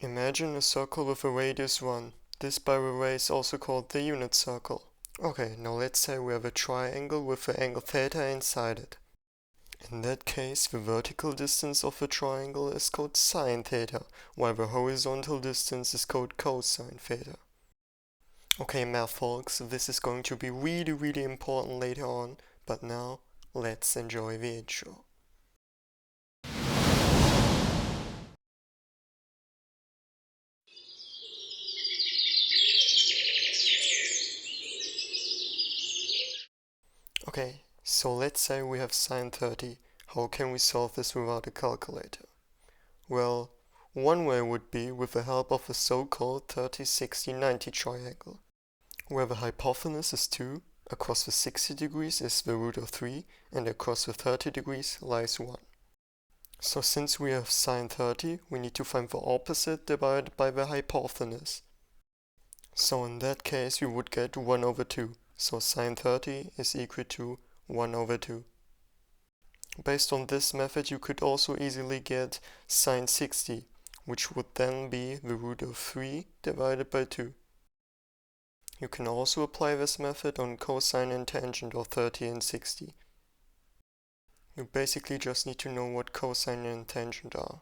Imagine a circle with a radius 1. This, by the way, is also called the unit circle. Okay, now let's say we have a triangle with the angle theta inside it. In that case, the vertical distance of the triangle is called sine theta, while the horizontal distance is called cosine theta. Okay, math folks, this is going to be really important later on, but now let's enjoy the intro. Okay, so let's say we have sine 30. How can we solve this without a calculator? Well, one way would be with the help of the so-called 30-60-90 triangle, where the hypotenuse is 2, across the 60 degrees is the root of 3, and across the 30 degrees lies 1. So since we have sine 30, we need to find the opposite divided by the hypotenuse. So in that case we would get 1 over 2. So sine 30 is equal to 1 over 2. Based on this method you could also easily get sine 60, which would then be the root of 3 divided by 2. You can also apply this method on cosine and tangent of 30 and 60. You basically just need to know what cosine and tangent are.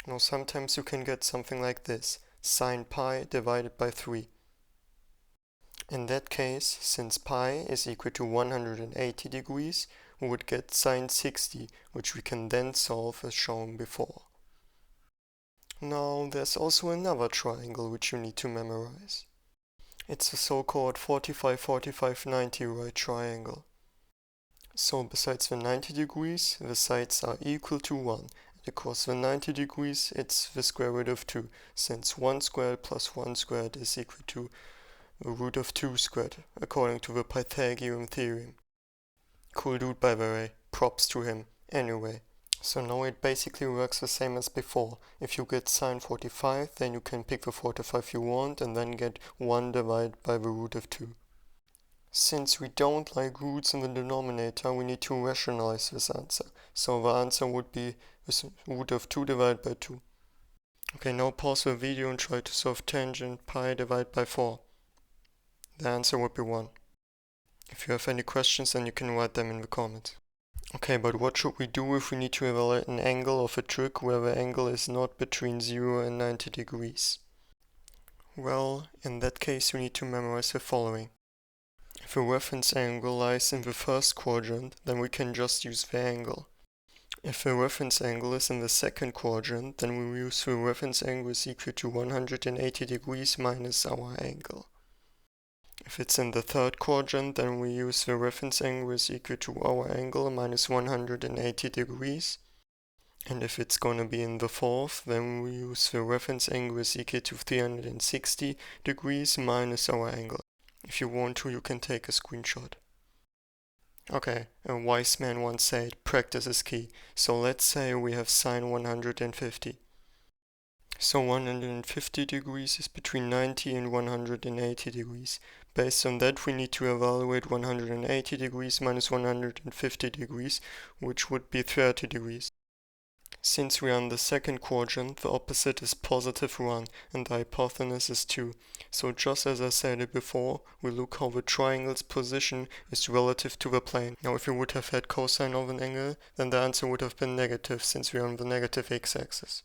Now sometimes you can get something like this, sine pi divided by 3. In that case, since pi is equal to 180 degrees, we would get sine 60, which we can then solve as shown before. Now there's also another triangle which you need to memorize. It's the so-called 45-45-90 right triangle. So besides the 90 degrees, the sides are equal to 1, and across the 90 degrees it's the square root of 2, since 1 squared plus 1 squared is equal to the root of 2 squared, according to the Pythagorean theorem. Cool dude, by the way, props to him. Anyway, so now it basically works the same as before. If you get sine 45, then you can pick the 45 you want and then get 1 divided by the root of 2. Since we don't like roots in the denominator, we need to rationalize this answer. So the answer would be the root of 2 divided by 2. Okay, now pause the video and try to solve tangent pi divided by 4. The answer would be 1. If you have any questions, then you can write them in the comments. Okay, but what should we do if we need to evaluate an angle of a trig where the angle is not between 0 and 90 degrees? Well, in that case you need to memorize the following. If a reference angle lies in the first quadrant, then we can just use the angle. If the reference angle is in the second quadrant, then we use the reference angle is equal to 180 degrees minus our angle. If it's in the third quadrant, then we use the reference angle is equal to our angle minus 180 degrees. And if it's gonna be in the fourth, then we use the reference angle is equal to 360 degrees minus our angle. If you want to, you can take a screenshot. Okay, a wise man once said, practice is key. So let's say we have sine 150. So 150 degrees is between 90 and 180 degrees. Based on that, we need to evaluate 180 degrees minus 150 degrees, which would be 30 degrees. Since we are in the second quadrant, the opposite is positive 1 and the hypotenuse is 2. So just as I said it before, we look how the triangle's position is relative to the plane. Now if you would have had cosine of an angle, then the answer would have been negative since we are on the negative x-axis.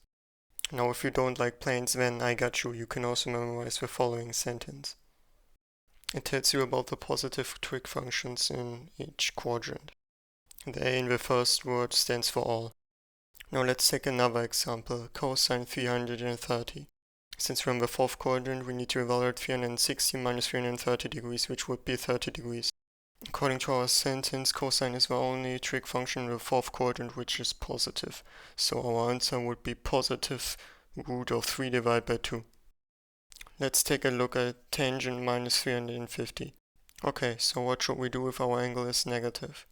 Now if you don't like planes, then I got you. You can also memorize the following sentence. It tells you about the positive trig functions in each quadrant. The A in the first word stands for all. Now let's take another example, cosine 330. Since we're in the fourth quadrant, we need to evaluate 360 minus 330 degrees, which would be 30 degrees. According to our sentence, cosine is the only trig function in the fourth quadrant which is positive. So our answer would be positive root of 3 divided by 2. Let's take a look at tangent minus 350. Okay, so what should we do if our angle is negative?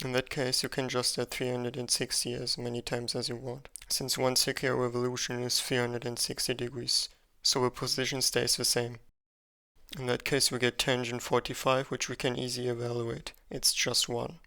In that case, you can just add 360 as many times as you want, since one circular revolution is 360 degrees, so the position stays the same. In that case, we get tangent 45, which we can easily evaluate. It's just 1.